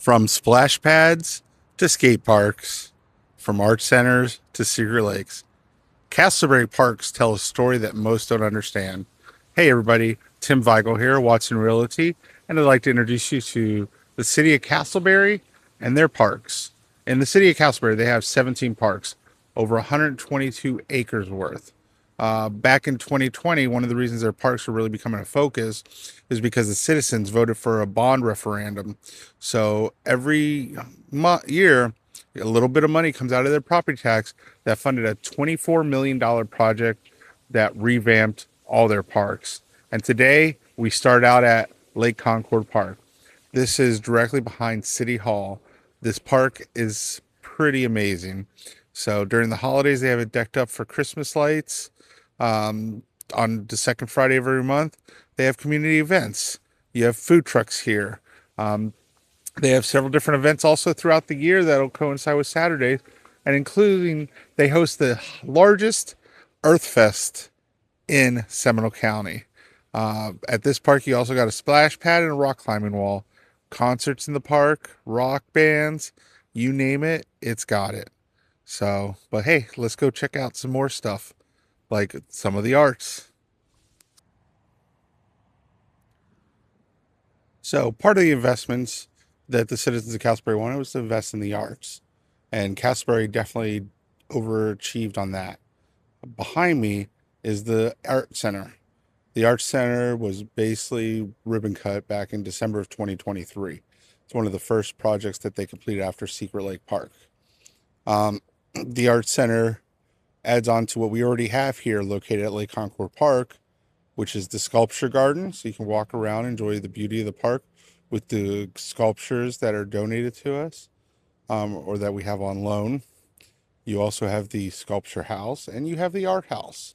From splash pads to skate parks, from art centers to secret lakes, Castleberry Parks tell a story that most don't understand. Hey everybody, Tim Weigel here, Watson Realty, and I'd like to introduce you to the city of Castleberry and their parks. In the city of Castleberry, they have 17 parks, over 122 acres worth. Back in 2020, one of the reasons their parks were really becoming a focus is because the citizens voted for a bond referendum. So every year, a little bit of money comes out of their property tax that funded a $24 million project that revamped all their parks. And today we start out at Lake Concord Park. This is directly behind City Hall. This park is pretty amazing. So during the holidays, they have it decked up for Christmas lights. On the second Friday of every month, they have community events. You have food trucks here. They have several different events also throughout the year that'll coincide with Saturdays, and including they host the largest Earth Fest in Seminole County. At this park, you also got a splash pad and a rock climbing wall. Concerts in the park, rock bands, you name it, it's got it. So, but hey, let's go check out some more stuff, like some of the arts. So, part of the investments that the citizens of Castleberry wanted was to invest in the arts, and Castleberry definitely overachieved on that. Behind me is the art center. The art center was basically ribbon cut back in December of 2023. It's one of the first projects that they completed after Secret Lake Park. The art center adds on to what we already have here located at Lake Concord Park, which is the sculpture garden. So you can walk around, enjoy the beauty of the park with the sculptures that are donated to us, or that we have on loan. You also have the sculpture house and you have the art house.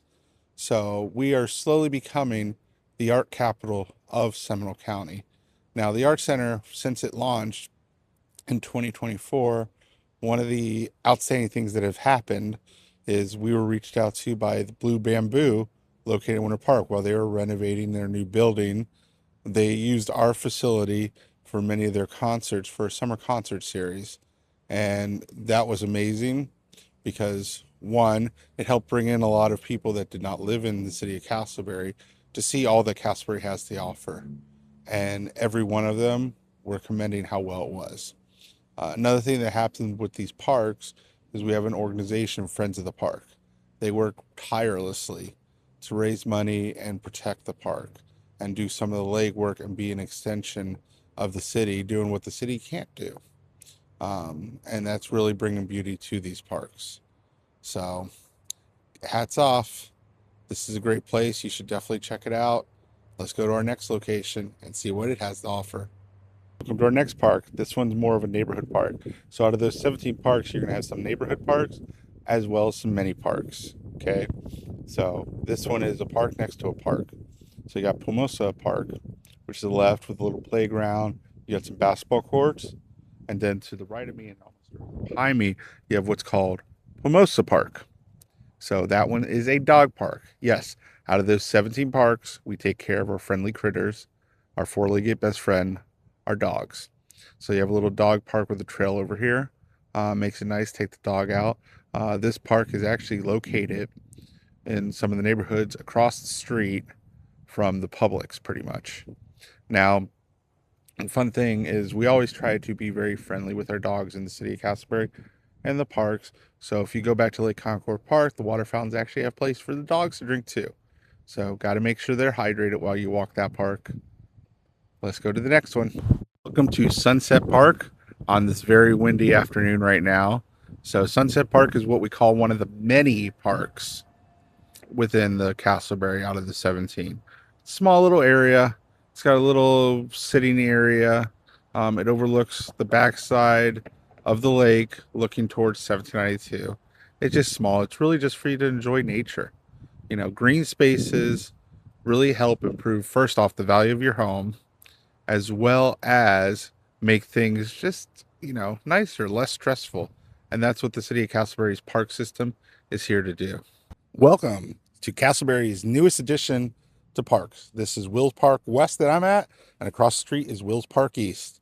So we are slowly becoming the art capital of Seminole County. Now, the Art Center, since it launched in 2024, one of the outstanding things that have happened is we were reached out to by the Blue Bamboo located in Winter Park while they were renovating their new building. They used our facility for many of their concerts for a summer concert series. And that was amazing because one, it helped bring in a lot of people that did not live in the city of Castleberry to see all that Castleberry has to offer. And every one of them were commending how well it was. Another thing that happened with these parks is we have an organization, Friends of the Park. They work tirelessly to raise money and protect the park and do some of the legwork and be an extension of the city, doing what the city can't do. And that's really bringing beauty to these parks. So hats off. This is a great place. You should definitely check it out. Let's go to our next location and see what it has to offer. Welcome to our next park. This one's more of a neighborhood park. So out of those 17 parks, you're going to have some neighborhood parks as well as some mini parks. Okay. So this one is a park next to a park. So you got Pomosa Park, which is to the left with a little playground. You got some basketball courts. And then to the right of me and almost behind me, you have what's called Pomosa Park. So that one is a dog park. Yes, out of those 17 parks, we take care of our friendly critters, our four-legged best friend, our dogs. So you have a little dog park with a trail over here. Makes it nice, take the dog out. This park is actually located in some of the neighborhoods across the street from the Publix, pretty much. Now, the fun thing is we always try to be very friendly with our dogs in the city of Castleberry and the parks. So if you go back to Lake Concord Park, the water fountains actually have place for the dogs to drink too. So got to make sure they're hydrated while you walk that park. Let's go to the next one. Welcome to Sunset Park on this very windy afternoon right now. So Sunset Park is what we call one of the many parks within the Castleberry out of the 17. Small little area. It's got a little sitting area. It overlooks the backside of the lake looking towards 1792. It's just small. It's really just for you to enjoy nature. You know, green spaces really help improve, first off, the value of your home, as well as make things just, nicer, less stressful. And that's what the city of Castleberry's park system is here to do. Welcome to Castleberry's newest addition to parks. This is Wills Park West that I'm at, and across the street is Wills Park East.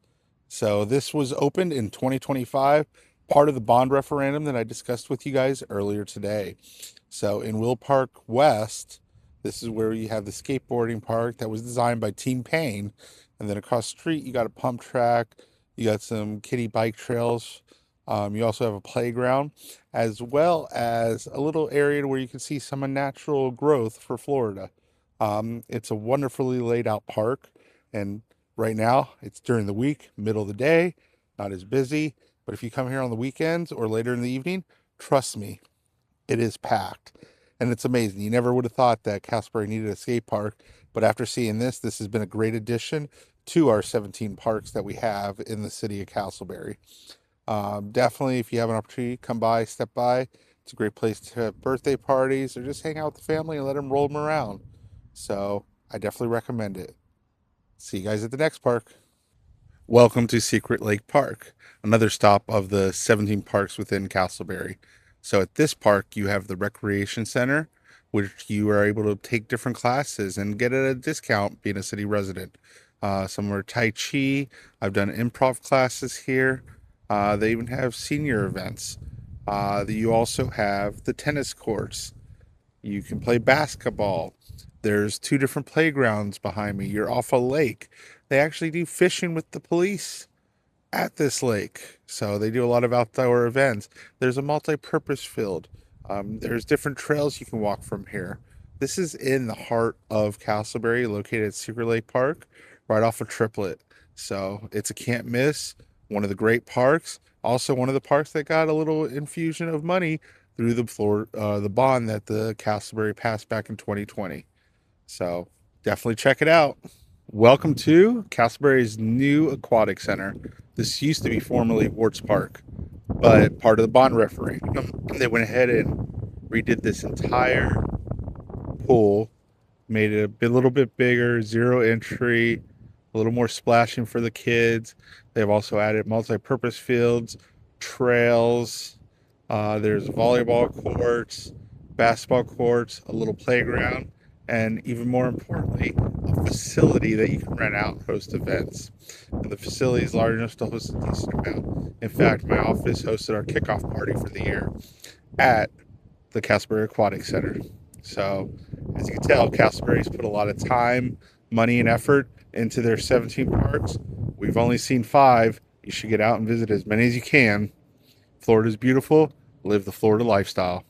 So this was opened in 2025, part of the bond referendum that I discussed with you guys earlier today. So in Will Park West, this is where you have the skateboarding park that was designed by Team Payne. And then across the street, you got a pump track, you got some kiddie bike trails. You also have a playground, as well as a little area where you can see some unnatural growth for Florida. It's a wonderfully laid out park, and right now it's during the week, middle of the day, not as busy. But if you come here on the weekends or later in the evening, trust me, it is packed. And it's amazing. You never would have thought that Casselberry needed a skate park, but after seeing this has been a great addition to our 17 parks that we have in the city of Casselberry. Definitely, if you have an opportunity, come by, step by. It's a great place to have birthday parties or just hang out with the family and let them roll them around. So I definitely recommend it. See you guys at the next park. Welcome to Secret Lake Park, another stop of the 17 parks within Casselberry. So at this park, you have the recreation center, which you are able to take different classes and get at a discount being a city resident. Some are Tai Chi. I've done improv classes here. They even have senior events. You also have the tennis courts. You can play basketball. There's two different playgrounds behind me. You're off a lake. They actually do fishing with the police at this lake. So they do a lot of outdoor events. There's a multi-purpose field. There's different trails you can walk from here. This is in the heart of Casselberry, located at Secret Lake Park, right off of Triplet. So it's a can't miss. One of the great parks. Also one of the parks that got a little infusion of money through the bond that the Casselberry passed back in 2020. So definitely check it out. Welcome to Casselberry's new aquatic center. This used to be formerly Warts Park, but part of the bond referendum, they went ahead and redid this entire pool, made it a little bit bigger, zero entry, a little more splashing for the kids. They've also added multi-purpose fields, trails. There's volleyball courts, basketball courts, a little playground, and even more importantly, a facility that you can rent out and host events. And the facility is large enough to host a decent amount. In fact, my office hosted our kickoff party for the year at the Casselberry Aquatic Center. So, as you can tell, Casselberry's put a lot of time, money, and effort into their 17 parks. We've only seen 5. You should get out and visit as many as you can. Florida's beautiful. Live the Florida lifestyle.